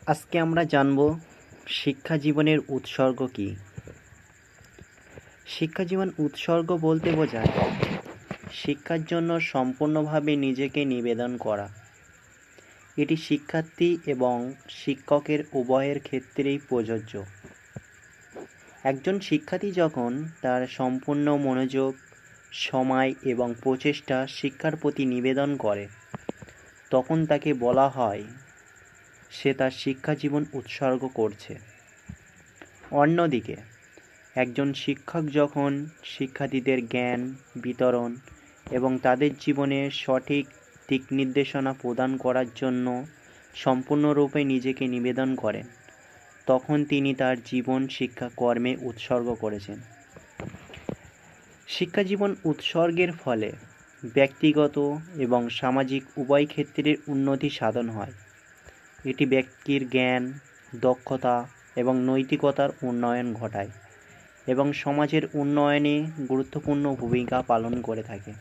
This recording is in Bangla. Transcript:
আজকে আমরা জানব শিক্ষা জীবনের উৎসর্গ কী। শিক্ষা জীবন উৎসর্গ বলতে বোঝায় শিক্ষার জন্য সম্পূর্ণভাবে নিজেকে নিবেদন করা। এটি শিক্ষার্থী এবং শিক্ষকের উভয়ের ক্ষেত্রেই প্রযোজ্য। একজন শিক্ষার্থী যখন তার সম্পূর্ণ মনোযোগ, সময় এবং প্রচেষ্টা শিক্ষার প্রতি নিবেদন করে, তখন তাকে বলা হয় সে তার শিক্ষা জীবন উৎসর্গ করছে। অন্যদিকে একজন শিক্ষক যখন শিক্ষার্থীদের জ্ঞান বিতরণ এবং তাদের জীবনে সঠিক দিক নির্দেশনা প্রদান করার জন্য সম্পূর্ণরূপে নিজেকে নিবেদন করেন, তখন তিনি তার জীবন শিক্ষা কর্মে উৎসর্গ করেছেন। শিক্ষা জীবন উৎসর্গের ফলে ব্যক্তিগত এবং সামাজিক উভয় ক্ষেত্রের উন্নতি সাধন হয়। এটি ব্যক্তির জ্ঞান, দক্ষতা এবং নৈতিকতার উন্নয়ন ঘটায় এবং সমাজের উন্নয়নে গুরুত্বপূর্ণ ভূমিকা পালন করে থাকে।